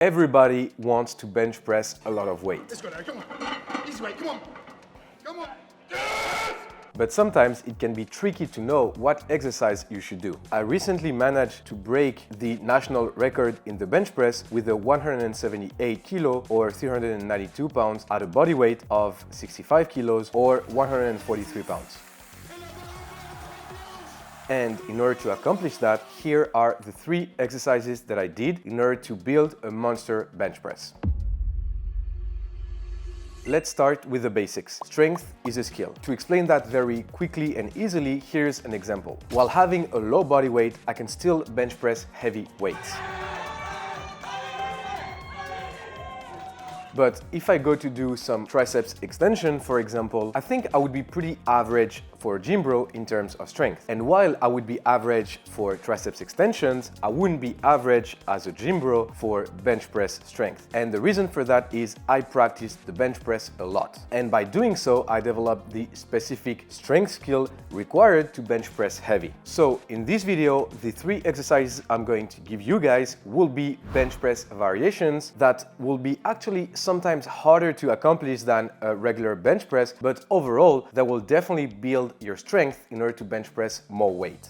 Everybody wants to bench press a lot of weight. Let's go now, come on. Easy way, come on. Come on. Yes! But sometimes it can be tricky to know what exercise you should do. I recently managed to break the national record in the bench press with a 178 kilo or 392 pounds at a body weight of 65 kilos or 143 pounds. And in order to accomplish that, here are the 3 exercises that I did in order to build a monster bench press. Let's start with the basics. Strength is a skill. To explain that very quickly and easily, here's an example. While having a low body weight, I can still bench press heavy weights. But if I go to do some triceps extension, for example, I think I would be pretty average for a gym bro in terms of strength. And while I would be average for triceps extensions, I wouldn't be average as a gym bro for bench press strength. And the reason for that is I practice the bench press a lot. And by doing so, I developed the specific strength skill required to bench press heavy. So in this video, the 3 exercises I'm going to give you guys will be bench press variations that will be actually sometimes harder to accomplish than a regular bench press, but overall, that will definitely build your strength in order to bench press more weight.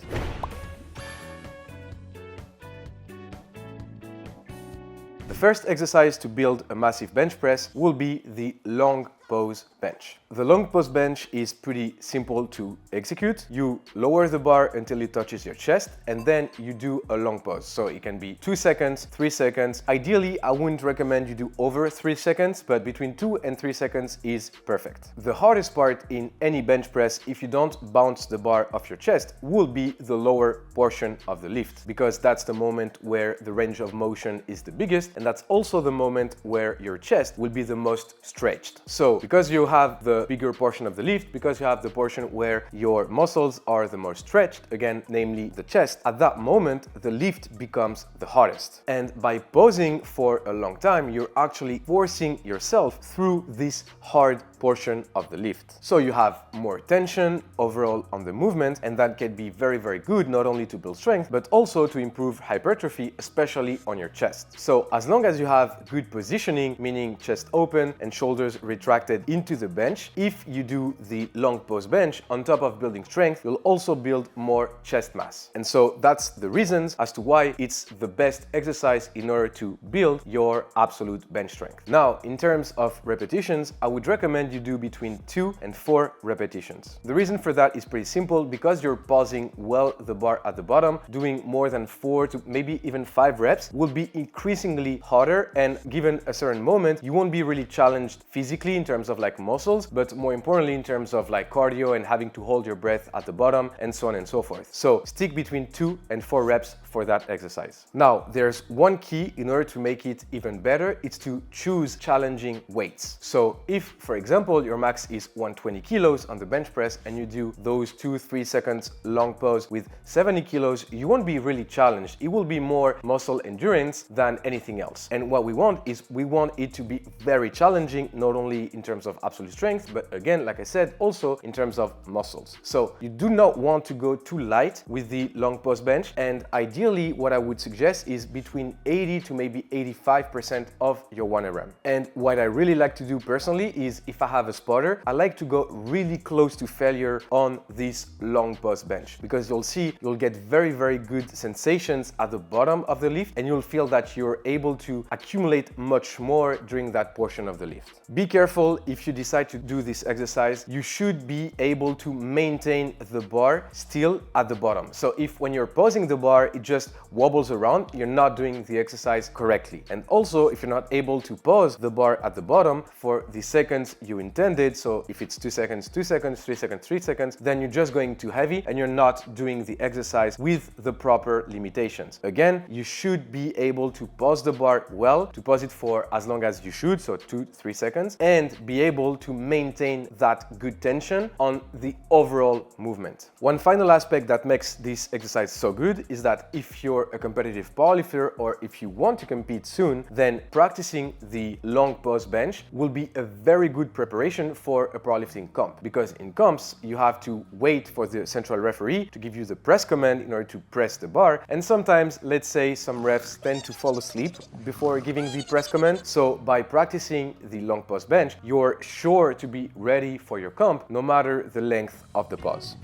The first exercise to build a massive bench press will be the long pose bench. The long pose bench is pretty simple to execute. You lower the bar until it touches your chest and then you do a long pose. So it can be 2 seconds, 3 seconds. Ideally, I wouldn't recommend you do over 3 seconds, but between 2 and 3 seconds is perfect. The hardest part in any bench press, if you don't bounce the bar off your chest, will be the lower portion of the lift, because that's the moment where the range of motion is the biggest, and that's also the moment where your chest will be the most stretched. So because you have the bigger portion of the lift, because you have the portion where your muscles are the most stretched, again, namely the chest, at that moment, the lift becomes the hardest. And by posing for a long time, you're actually forcing yourself through this hard portion of the lift. So you have more tension overall on the movement, and that can be very, very good, not only to build strength, but also to improve hypertrophy, especially on your chest. So as long as you have good positioning, meaning chest open and shoulders retracted into the bench, if you do the long pose bench, on top of building strength, you'll also build more chest mass. And so that's the reasons as to why it's the best exercise in order to build your absolute bench strength. Now, in terms of repetitions, I would recommend you do between 2 and 4 repetitions. The reason for that is pretty simple. Because you're pausing well the bar at the bottom, doing more than 4 to maybe even 5 reps will be increasingly harder, and given a certain moment, you won't be really challenged physically in terms of like muscles, but more importantly in terms of like cardio and having to hold your breath at the bottom and so on and so forth. So stick between 2 and 4 reps for that exercise. Now, there's one key in order to make it even better. It's to choose challenging weights. So if, for example, your max is 120 kilos on the bench press and you do those 2-3 seconds long pose with 70 kilos, you won't be really challenged. It will be more muscle endurance than anything else. And what we want is we want it to be very challenging, not only in terms of absolute strength, but again, like I said, also in terms of muscles. So you do not want to go too light with the long pose bench, and ideally what I would suggest is between 80 to maybe 85% of your 1 RM. And what I really like to do personally is, if I have a spotter, I like to go really close to failure on this long pose bench, because you'll see you'll get very, very good sensations at the bottom of the lift, and you'll feel that you're able to accumulate much more during that portion of the lift. Be careful if you decide to do this exercise. You should be able to maintain the bar still at the bottom. So if when you're posing the bar, it just wobbles around, you're not doing the exercise correctly. And also, if you're not able to pose the bar at the bottom for the seconds you intended, so if it's 2 seconds, 2 seconds, 3 seconds, 3 seconds, then you're just going too heavy and you're not doing the exercise with the proper limitations. Again, you should be able to pose the bar well, to pose it for as long as you should, so 2-3 seconds, and be able to maintain that good tension on the overall movement. One final aspect that makes this exercise so good is that if you're a competitive powerlifter or if you want to compete soon, then practicing the long pose bench will be a very good preparation preparation for a powerlifting comp, because in comps you have to wait for the central referee to give you the press command in order to press the bar, and sometimes, let's say, some refs tend to fall asleep before giving the press command. So by practicing the long pause bench, you're sure to be ready for your comp no matter the length of the pause.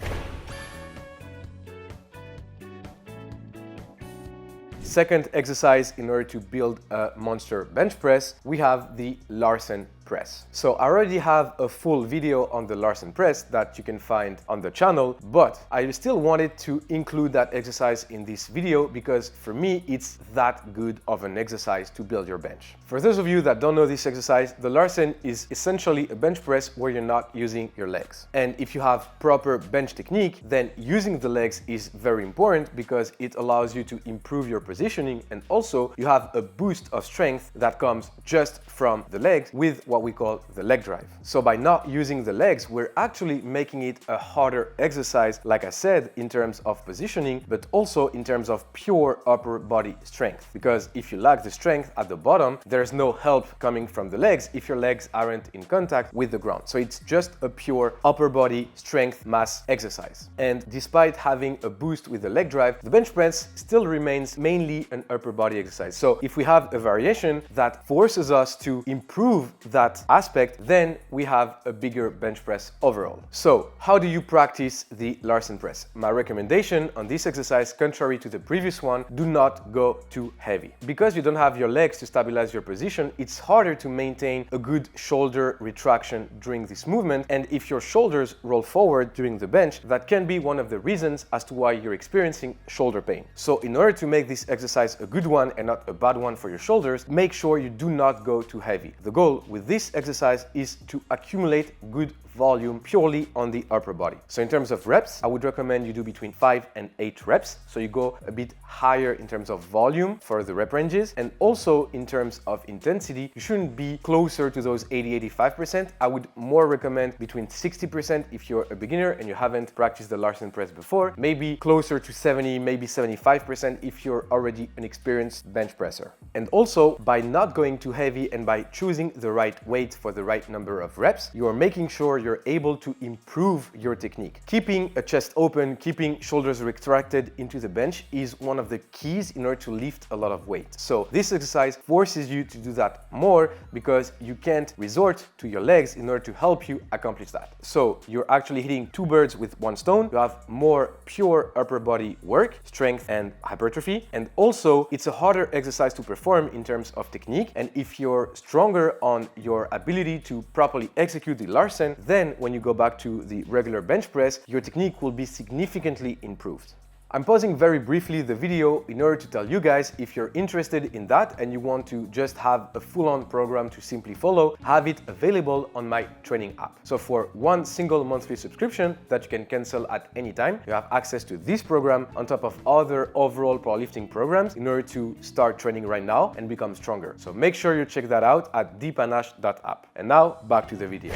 Second exercise in order to build a monster bench press, we have the Larson press. So I already have a full video on the Larson press that you can find on the channel, but I still wanted to include that exercise in this video because for me it's that good of an exercise to build your bench. For those of you that don't know this exercise, the Larson is essentially a bench press where you're not using your legs. And if you have proper bench technique, then using the legs is very important because it allows you to improve your positioning, and also you have a boost of strength that comes just from the legs with what we call the leg drive. So by not using the legs, we're actually making it a harder exercise, like I said, in terms of positioning, but also in terms of pure upper body strength. Because if you lack the strength at the bottom, there's no help coming from the legs if your legs aren't in contact with the ground. So it's just a pure upper body strength mass exercise. And despite having a boost with the leg drive, the bench press still remains mainly an upper body exercise. So if we have a variation that forces us to improve that aspect, then we have a bigger bench press overall. So how do you practice the Larson press? My recommendation on this exercise, contrary to the previous one, do not go too heavy. Because you don't have your legs to stabilize your position, it's harder to maintain a good shoulder retraction during this movement. And if your shoulders roll forward during the bench, that can be one of the reasons as to why you're experiencing shoulder pain. So in order to make this exercise a good one and not a bad one for your shoulders, make sure you do not go too heavy. The goal with this exercise is to accumulate good volume purely on the upper body. So in terms of reps, I would recommend you do between 5 and 8 reps. So you go a bit higher in terms of volume for the rep ranges, and also in terms of intensity, you shouldn't be closer to those 80-85%. I would more recommend between 60% if you're a beginner and you haven't practiced the Larson press before, maybe closer to 70, maybe 75% if you're already an experienced bench presser. And also, by not going too heavy and by choosing the right weight for the right number of reps, you are making sure you're able to improve your technique. Keeping a chest open, keeping shoulders retracted into the bench is one of the keys in order to lift a lot of weight. So this exercise forces you to do that more because you can't resort to your legs in order to help you accomplish that. So you're actually hitting two birds with one stone. You have more pure upper body work, strength and hypertrophy, and also it's a harder exercise to perform in terms of technique. And if you're stronger on your ability to properly execute the Larson, then when you go back to the regular bench press, your technique will be significantly improved. I'm pausing very briefly the video in order to tell you guys, if you're interested in that and you want to just have a full-on program to simply follow, have it available on my training app. So for one single monthly subscription that you can cancel at any time, you have access to this program on top of other overall powerlifting programs in order to start training right now and become stronger. So make sure you check that out at thepanache.app. And now back to the video.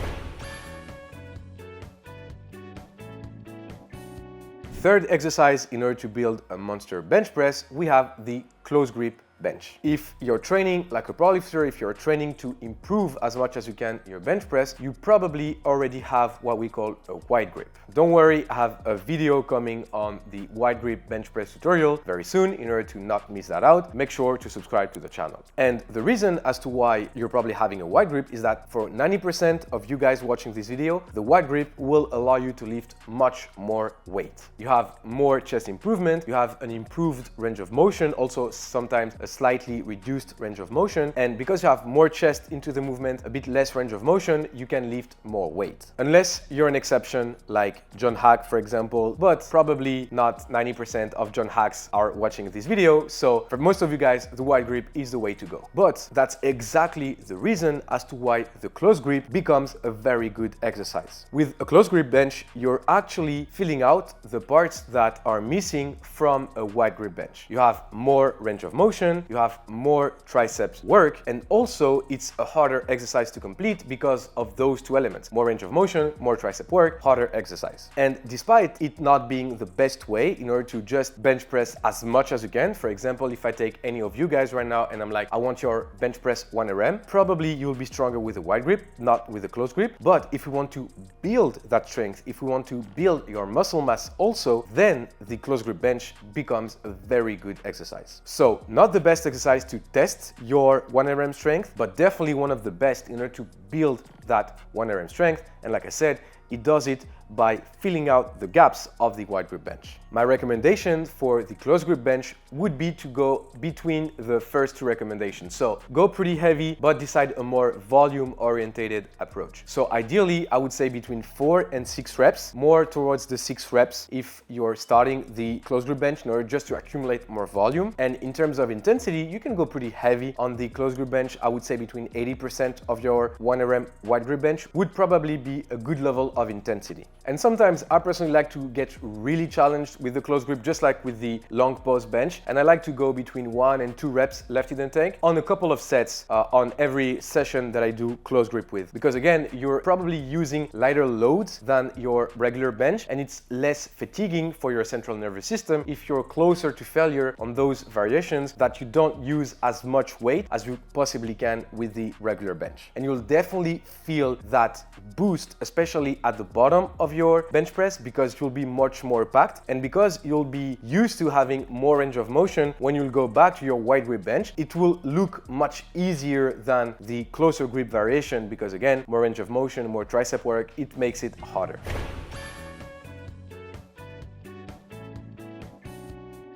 Third exercise in order to build a monster bench press, we have the close grip bench. If you're training like a powerlifter, if you're training to improve as much as you can your bench press, you probably already have what we call a wide grip. Don't worry, I have a video coming on the wide grip bench press tutorial very soon. In order to not miss that out, make sure to subscribe to the channel. And the reason as to why you're probably having a wide grip is that for 90% of you guys watching this video, the wide grip will allow you to lift much more weight. You have more chest improvement, you have an improved range of motion, also sometimes a slightly reduced range of motion, and because you have more chest into the movement, a bit less range of motion, you can lift more weight. Unless you're an exception like John Hack, for example, but probably not 90% of John Hacks are watching this video, so for most of you guys, the wide grip is the way to go. But that's exactly the reason as to why the close grip becomes a very good exercise. With a close grip bench, you're actually filling out the parts that are missing from a wide grip bench. You have more range of motion, motion, you have more triceps work, and also it's a harder exercise to complete because of those two elements. More range of motion, more tricep work, harder exercise. And despite it not being the best way in order to just bench press as much as you can, for example, if I take any of you guys right now and I'm like, I want your bench press 1 RM, probably you'll be stronger with a wide grip, not with a close grip. But if you want to build that strength, if you want to build your muscle mass also, then the close grip bench becomes a very good exercise. So not the best exercise to test your 1 RM strength, but definitely one of the best in order to build that 1 RM strength. And like I said, it does it by filling out the gaps of the wide grip bench. My recommendation for the close grip bench would be to go between the first two recommendations. So go pretty heavy, but decide a more volume oriented approach. So ideally, I would say between 4 and 6 reps, more towards the 6 reps if you're starting the close grip bench in order just to accumulate more volume. And in terms of intensity, you can go pretty heavy on the close grip bench. I would say between 80% of your 1 RM wide grip bench would probably be a good level of intensity. And sometimes I personally like to get really challenged with the close grip, just like with the long pose bench. And I like to go between 1 and 2 reps left in the tank on a couple of sets on every session that I do close grip with. Because again, you're probably using lighter loads than your regular bench, and it's less fatiguing for your central nervous system if you're closer to failure on those variations that you don't use as much weight as you possibly can with the regular bench. And you'll definitely feel that boost, especially at the bottom of your bench press, because you'll be much more packed, and because you'll be used to having more range of motion. When you'll go back to your wide grip bench, it will look much easier than the closer grip variation, because again, more range of motion, more tricep work, it makes it harder.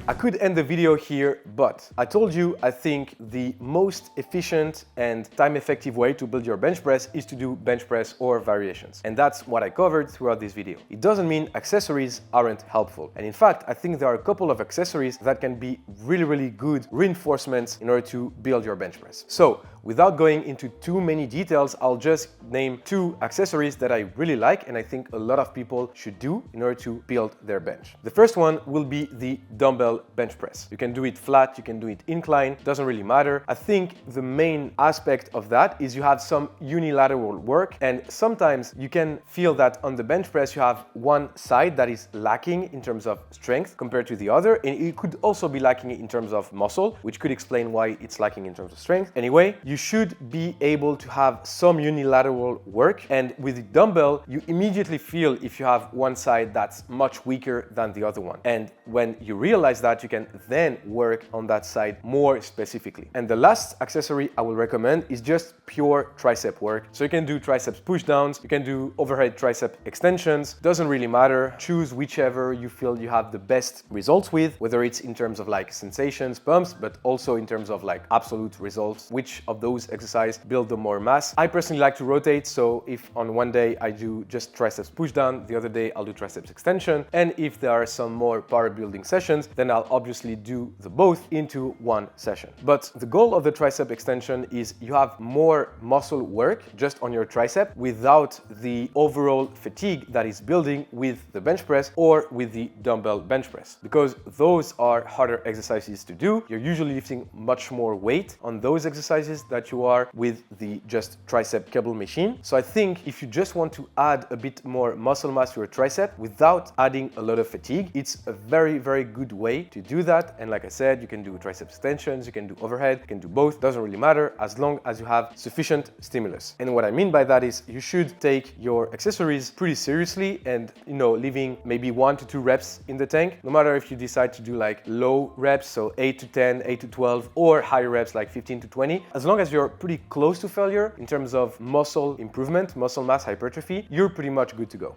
I could end the video here, but I told you I think the most efficient and time-effective way to build your bench press is to do bench press or variations. And that's what I covered throughout this video. It doesn't mean accessories aren't helpful. And in fact, I think there are a couple of accessories that can be really good reinforcements in order to build your bench press. So without going into too many details, I'll just name 2 accessories that I really like and I think a lot of people should do in order to build their bench. The first one will be the dumbbell bench press. You can do it flat, you can do it incline, doesn't really matter. I think the main aspect of that is you have some unilateral work, and sometimes you can feel that on the bench press you have one side that is lacking in terms of strength compared to the other, and it could also be lacking in terms of muscle, which could explain why it's lacking in terms of strength. Anyway, you should be able to have some unilateral work, and with the dumbbell you immediately feel if you have one side that's much weaker than the other one. And when you realize that, you can then work on that side more specifically. And the last accessory I will recommend is just pure tricep work. So you can do triceps push downs, you can do overhead tricep extensions, doesn't really matter. Choose whichever you feel you have the best results with, whether it's in terms of like sensations, pumps, but also in terms of like absolute results, which of those exercises build the more mass. I personally like to rotate, so if on one day I do just triceps push down, the other day I'll do triceps extension, and if there are some more power building sessions, then I'll obviously do the both into one session. But the goal of the tricep extension is you have more muscle work just on your tricep without the overall fatigue that is building with the bench press or with the dumbbell bench press, because those are harder exercises to do. You're usually lifting much more weight on those exercises that you are with the just tricep cable machine. So I think if you just want to add a bit more muscle mass to your tricep without adding a lot of fatigue, it's a very good way to do that. And like I said, you can do tricep extensions, you can do overhead, you can do both, doesn't really matter as long as you have sufficient stimulus. And what I mean by that is you should take your accessories pretty seriously and, you know, leaving maybe 1 to 2 reps in the tank, no matter if you decide to do like low reps, so 8 to 10, 8 to 12, or higher reps like 15 to 20. As long as you're pretty close to failure in terms of muscle improvement, muscle mass hypertrophy, you're pretty much good to go.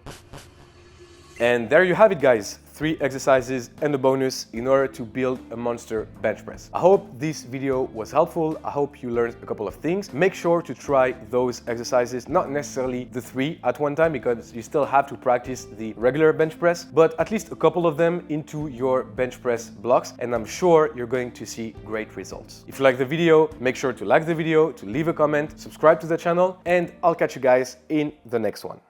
And there you have it, guys. 3 exercises and a bonus in order to build a monster bench press. I hope this video was helpful. I hope you learned a couple of things. Make sure to try those exercises, not necessarily the 3 at one time, because you still have to practice the regular bench press, but at least a couple of them into your bench press blocks, and I'm sure you're going to see great results. If you like the video, make sure to like the video, to leave a comment, subscribe to the channel, and I'll catch you guys in the next one.